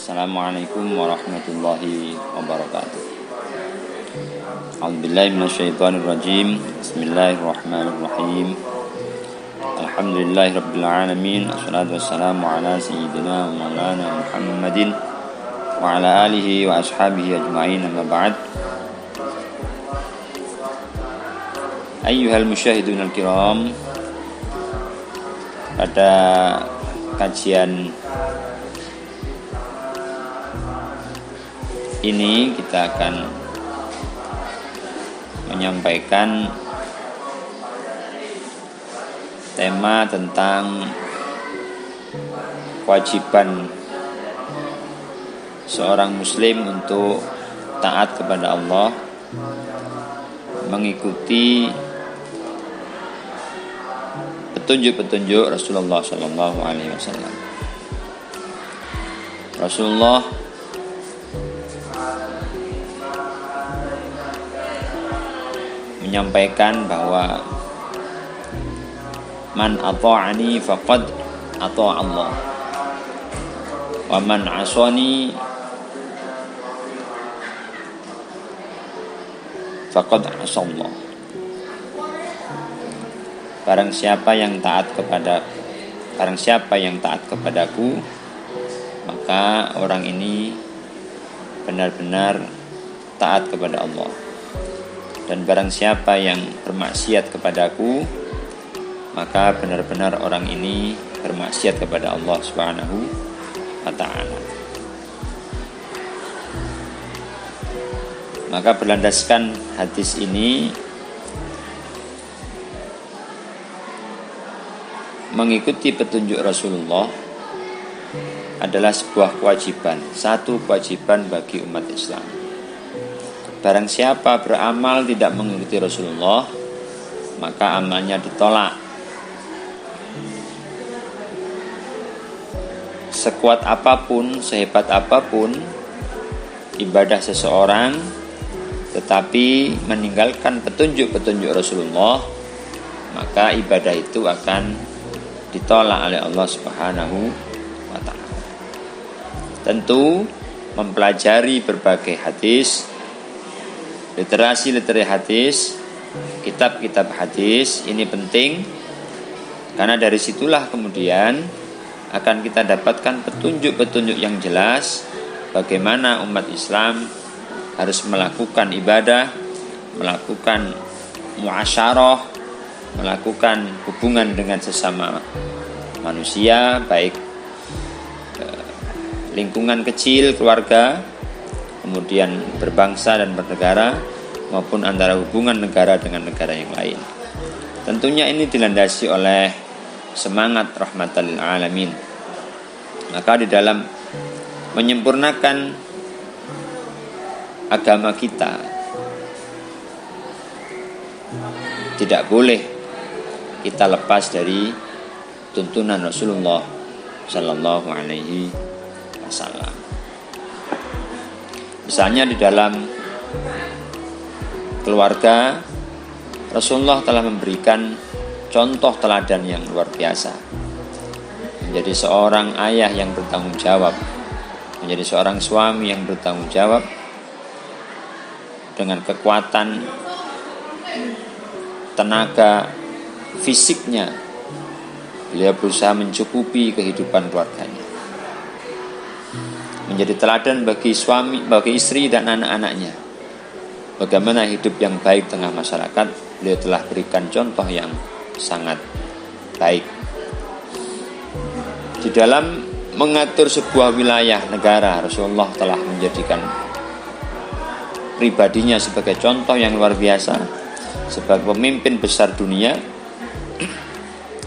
Assalamualaikum warahmatullahi wabarakatuh. A'udzubillahi minasyaitonirrajim. Bismillahirrahmanirrahim. Alhamdulillahirabbil alamin. Wassalatu wassalamu ala sayyidina maulana Muhammadin wa ala alihi wa ashabihi ajma'in, amma ba'd. Ayyuhal musyahidun al-kiram, pada kajian ini kita akan menyampaikan tema tentang kewajiban seorang muslim untuk taat kepada Allah, mengikuti petunjuk-petunjuk Rasulullah SAW. Rasulullah menyampaikan bahwa man ata'ani faqad ata'a Allah wa man asani faqad asallah. Barang siapa yang taat kepadaku, maka orang ini benar-benar taat kepada Allah. Dan barang siapa yang bermaksiat kepadaku, maka benar-benar orang ini bermaksiat kepada Allah Subhanahu wa ta'ala. Maka berlandaskan hadis ini, mengikuti petunjuk Rasulullah adalah sebuah kewajiban, satu kewajiban bagi umat Islam. Barang siapa beramal tidak mengikuti Rasulullah, maka amalnya ditolak. Sekuat apapun, sehebat apapun ibadah seseorang, tetapi meninggalkan petunjuk-petunjuk Rasulullah, maka ibadah itu akan ditolak oleh Allah Subhanahu wa ta'ala. Tentu mempelajari berbagai hadis, literasi hadis, kitab-kitab hadis ini penting, karena dari situlah kemudian akan kita dapatkan petunjuk-petunjuk yang jelas bagaimana umat Islam harus melakukan ibadah, melakukan muasyarah, melakukan hubungan dengan sesama manusia, baik lingkungan kecil, keluarga, kemudian berbangsa dan bernegara, maupun antara hubungan negara dengan negara yang lain. Tentunya ini dilandasi oleh semangat rahmatan lil alamin. Maka di dalam menyempurnakan agama kita, tidak boleh kita lepas dari tuntunan Rasulullah Sallallahu Alaihi Wasallam. Misalnya di dalam keluarga, Rasulullah telah memberikan contoh teladan yang luar biasa. Menjadi seorang ayah yang bertanggung jawab, menjadi seorang suami yang bertanggung jawab, dengan kekuatan tenaga fisiknya, beliau berusaha mencukupi kehidupan keluarganya. Menjadi teladan bagi suami, bagi istri dan anak-anaknya. Bagaimana hidup yang baik tengah masyarakat, beliau telah berikan contoh yang sangat baik. Di dalam mengatur sebuah wilayah negara, Rasulullah telah menjadikan pribadinya sebagai contoh yang luar biasa. Sebagai pemimpin besar dunia,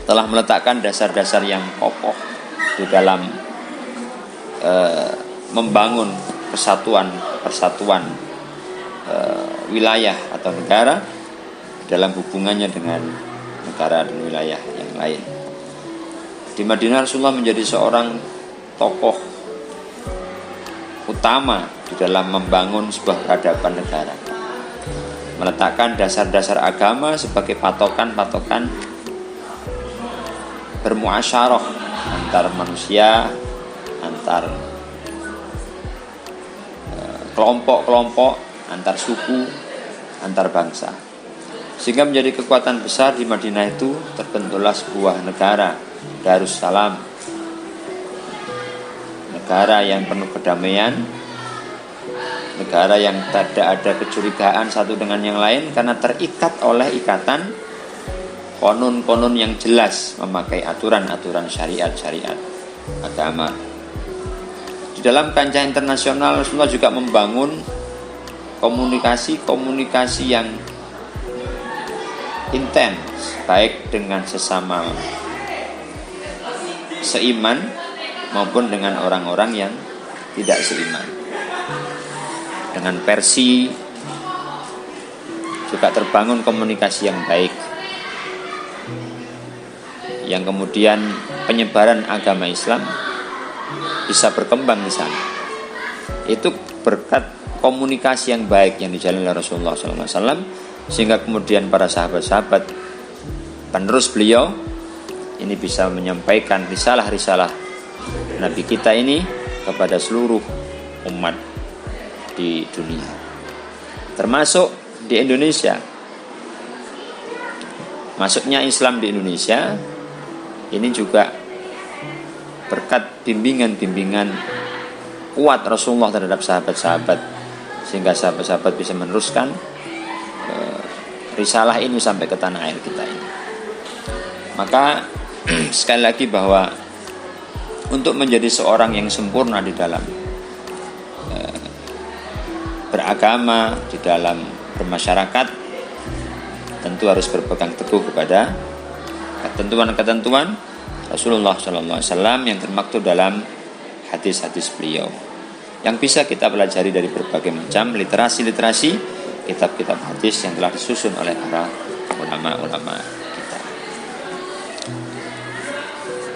telah meletakkan dasar-dasar yang kokoh di dalam membangun persatuan wilayah atau negara dalam hubungannya dengan negara dan wilayah yang lain. Di Madinah, Rasulullah menjadi seorang tokoh utama di dalam membangun sebuah peradaban negara, meletakkan dasar-dasar agama sebagai patokan-patokan bermuasyarah antar manusia, antar kelompok-kelompok, antar suku, antar bangsa. Sehingga menjadi kekuatan besar di Madinah itu terbentuklah sebuah negara, Darussalam. Negara yang penuh kedamaian, negara yang tidak ada kecurigaan satu dengan yang lain karena terikat oleh ikatan konon-konon yang jelas, memakai aturan-aturan syariat-syariat agama. Di dalam kancah internasional Rasulullah juga membangun komunikasi yang intens, baik dengan sesama seiman maupun dengan orang-orang yang tidak seiman. Dengan Persia juga terbangun komunikasi yang baik, yang kemudian penyebaran agama Islam bisa berkembang di sana. Itu berkat komunikasi yang baik yang dijalani oleh Rasulullah SAW, sehingga kemudian para sahabat-sahabat penerus beliau ini bisa menyampaikan risalah-risalah Nabi kita ini kepada seluruh umat di dunia, termasuk di Indonesia. Masuknya Islam di Indonesia ini juga berkat bimbingan-bimbingan kuat Rasulullah terhadap sahabat-sahabat, sehingga sahabat-sahabat bisa meneruskan risalah ini sampai ke tanah air kita ini. Maka sekali lagi bahwa untuk menjadi seorang yang sempurna di dalam beragama, di dalam bermasyarakat, tentu harus berpegang teguh kepada ketentuan-ketentuan Rasulullah SAW yang termaktub dalam hadis-hadis beliau, yang bisa kita pelajari dari berbagai macam literasi-literasi kitab-kitab hadis yang telah disusun oleh para ulama-ulama kita.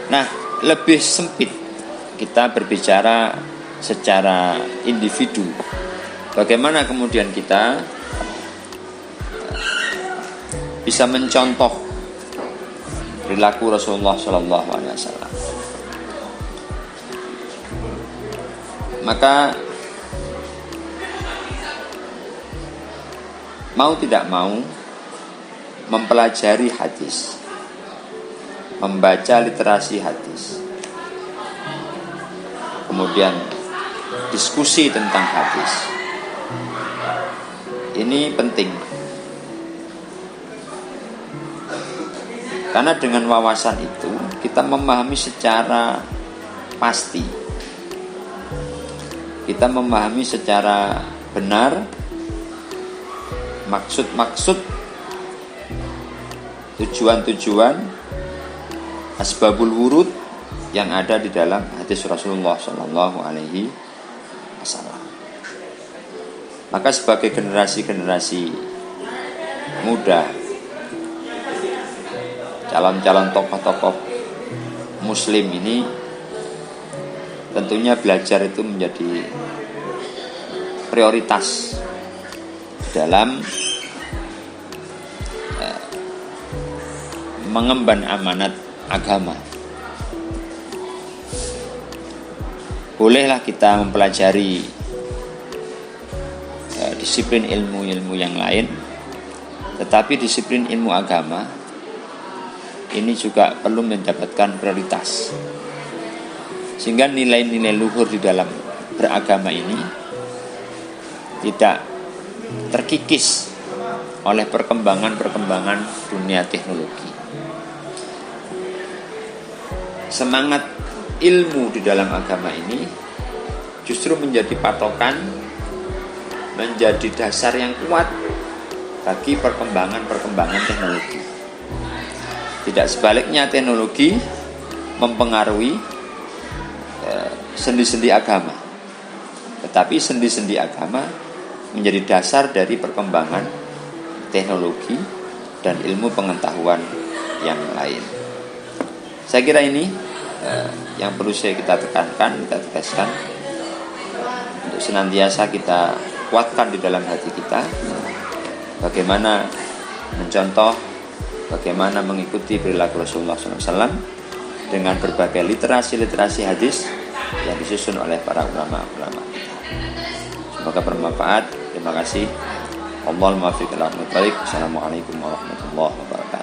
Nah, lebih sempit kita berbicara secara individu. Bagaimana kemudian kita bisa mencontoh perilaku Rasulullah SAW. Maka mau tidak mau mempelajari hadis, membaca literasi hadis, kemudian diskusi tentang hadis, ini penting. Karena dengan wawasan itu kita memahami secara pasti, kita memahami secara benar maksud-maksud, tujuan-tujuan, asbabul wurud yang ada di dalam hadis Rasulullah Sallallahu Alaihi Wasallam. Maka sebagai generasi-generasi muda, calon-calon tokoh-tokoh Muslim ini, tentunya belajar itu menjadi prioritas dalam mengemban amanat agama. Bolehlah kita mempelajari disiplin ilmu-ilmu yang lain, tetapi disiplin ilmu agama ini juga perlu mendapatkan prioritas, sehingga nilai-nilai luhur di dalam beragama ini tidak terkikis oleh perkembangan dunia teknologi. Semangat ilmu di dalam agama ini justru menjadi patokan, menjadi dasar yang kuat bagi perkembangan teknologi. Tidak sebaliknya teknologi mempengaruhi sendi-sendi agama, tetapi sendi-sendi agama menjadi dasar dari perkembangan teknologi dan ilmu pengetahuan yang lain. Saya kira ini yang perlu kita tekankan, kita tegaskan, untuk senantiasa kita kuatkan di dalam hati kita bagaimana mencontoh, bagaimana mengikuti perilaku Rasulullah SAW dengan berbagai literasi-literasi hadis yang disusun oleh para ulama-ulama kita. Semoga bermanfaat. Terima kasih. Allahumma fiq ila aqwamit thariq. Assalamualaikum warahmatullahi wabarakatuh.